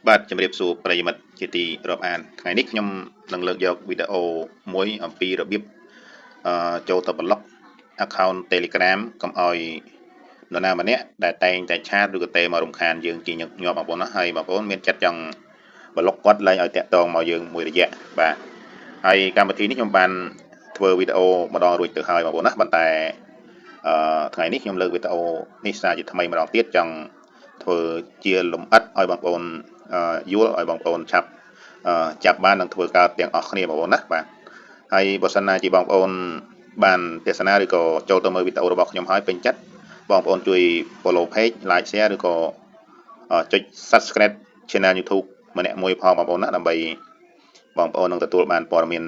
បាទជំរាបសួរប្រិយមិត្តជាទីរាប់អានថ្ងៃនេះខ្ញុំនឹងលើកយកវីដេអូមួយអំពីរបៀបចូលទៅប្លុក account Telegram កុំឲ្យនរណាម្នាក់ដែលតែងតែឆាតឬក៏ទេមករំខានយើងជាញឹកញាប់បងប្អូនណាហើយបងប្អូនមានចិត្តចង់ប្លុកគាត់ឡើងឲ្យតាក់ទងមកយើងមួយរយៈបាទហើយកម្មវិធីនេះខ្ញុំបានធ្វើវីដេអូម្ដងរួចទៅហើយបងប្អូនណាប៉ុន្តែថ្ងៃនេះខ្ញុំលើកវីដេអូនេះសារជាថ្មីម្ដងទៀតចង់ធ្វើជាលម្អិតឲ្យបងប្អូនយល់ឲ្យបងប្អូនឆាប់ចាប់បាននឹងធ្វើកើតទាំងអស់គ្នាបងប្អូនណាបាទហើយបើសិនណាជាបងប្អូនបានទស្សនាឬក៏ចូលទៅមើលវីដេអូរបស់ខ្ញុំហើយពេញចិត្តបងប្អូនជួយ follow page like share ឬក៏ចុច subscribe channel YouTube ម្នាក់មួយផងបងប្អូនណាដើម្បីបងប្អូននឹងទទួលបានព័ត៌មាន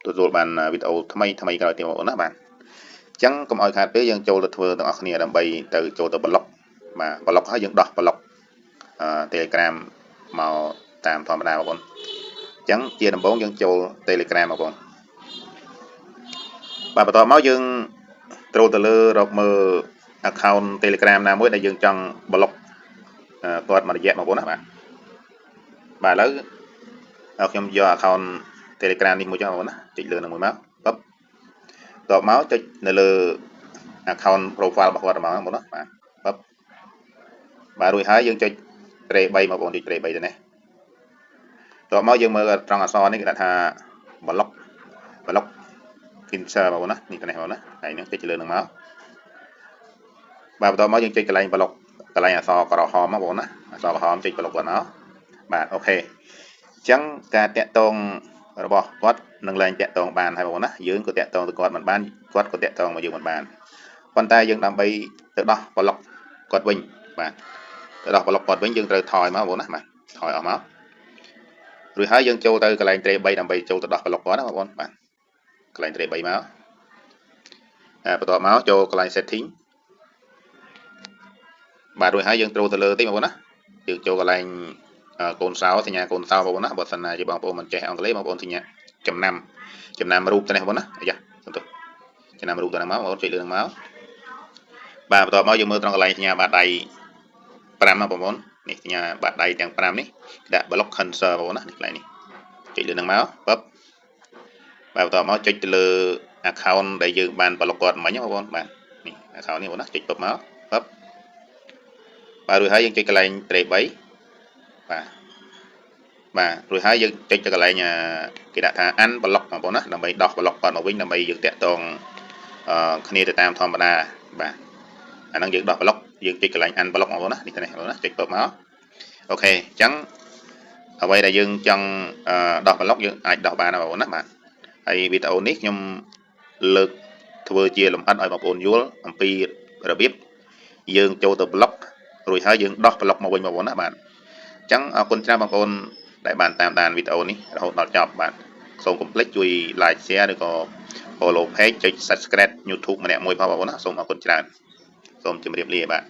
ទទួលបានវីដេអូថ្មីក្រោយទៀតបងប្អូនណាបាទអញ្ចឹងកុំឲ្យខាតពេលយើងចូលទៅធ្វើទាំងអស់គ្នាដើម្បីទៅចូលទៅប្លុកបាទប្លុកហើយយើងដោះប្លុកTelegram មកតាមធម្មតាបងប្អូនអញ្ចឹងជាដំបូងយើងចូល Telegram បងប្អូនបាទបន្ទាប់មកយើងចូលទៅលើរកមើល account Telegram ណាមួយដែលយើងចង់ប្លុកគាត់មួយរយៈបងប្អូនណាបាទឥឡូវខ្ញុំយក account Telegram នេះមួយចុះបងប្អូនណាចុចលើនឹងមួយមកបន្ទាប់មកចុចនៅលើ account profile របស់គាត់ហ្មងបងប្អូនណាបាទរួចហើយយើងចុច tray 3បងប្អូនចុច tray 3ទៅនេះតោះមកយើងមើលត្រង់អក្សរនេះគេដាក់ថា block filter បងប្អូនណានេះនេះបងប្អូនណាហើយនឹងចុចលើនឹងមកបាទបន្ទាប់មកយើងចុចកន្លែង block កន្លែងអក្សរក្រហមបងប្អូនណាអក្សរក្រហមចុច block គាត់មកបាទអូខេអញ្ចឹងការតាក់ទងរបស់គាត់នឹងឡើងតាក់ទងបានហើយបងប្អូនណាយើងក៏តាក់ទងទៅគាត់មិនបានគាត់ក៏តាក់ទងមកយើងមិនបានប៉ុន្តែយើងដើម្បីទៅដោះ block គាត់វិញបាទទៅដោះ block គាត់វិញយើងត្រូវថយមកបងប្អូនណាបាទថយអស់មករួចហើយយើងចូលទៅកន្លែង tray 3ដើម្បីចូលទៅដោះ block គាត់ណាបងប្អូនបាទកន្លែង tray 3មកបន្ទាប់មកចូលកន្លែង setting បាទរួចហើយយើងត្រូវទៅលើតិចបងប្អូនណាយើងចូលកន្លែងកូនសោសញ្ញាកូនសោបងប្អូនណាបើសិនណាជាបងប្អូនមិនចេះអង់គ្លេសបងប្អូនសញ្ញាចំណាំរូបទៅនេះបងប្អូនណាអាយ៉ាសំទោសចំណាំរូបទៅហ្នឹងមកបងប្អូនចុចលើហ្នឹងមកបាទបន្ទាប់មកយើងមើលត្រង់កន្លែងសញ្ញាបាតដៃ5មកបងប្អូននេះសញ្ញាបាតដៃទាំង5នេះដាក់ block cursor បងប្អូនណានេះកន្លែងនេះចុចលើហ្នឹងមកពឹបបាទបន្ទាប់មកចុចទៅលើ account ដែលយើងបាន block គាត់មិញបងប្អូនបាទនេះ account នេះបងប្អូនណាចុចពឹបមកពឹបបាទរួចហើយយើងចុចកន្លែង tray 3បាទរួចហើយយើងចុចទៅកន្លែងគេដាក់ថា unblock បងប្អូនណាដើម្បីដោះ block គាត់មកវិញដើម្បីយើងតាក់ទងគ្នាទៅតាមធម្មតាបាទអាហ្នឹងយើងដោះ block យើងចុចកន្លែង unblock បងប្អូនណានេះទៅនេះបងប្អូនណាចុចពឹបមកអូខេអញ្ចឹងអ្វីដែលយើងចង់ដោះ block យើងអាចដោះបានបងប្អូនណាបាទហើយវីដេអូនេះខ្ញុំលើកធ្វើជាលម្អិតឲ្យបងប្អូនយល់អំពីរបៀបយើងចូលទៅ block រួចហើយយើងដោះ block មកវិញបងប្អូនណាបាទអញ្ចឹងអរគុណច្រើនបងប្អូនដែលបានតាមដានវីដេអូនេះរហូតដល់ចប់បាទសូមកុំភ្លេចជួយ like share ឬក៏ follow page ចុច subscribe YouTube ម្នាក់មួយផងបងប្អូនណាសូមអរគុណច្រើនសូមជម្រាបលាបាទ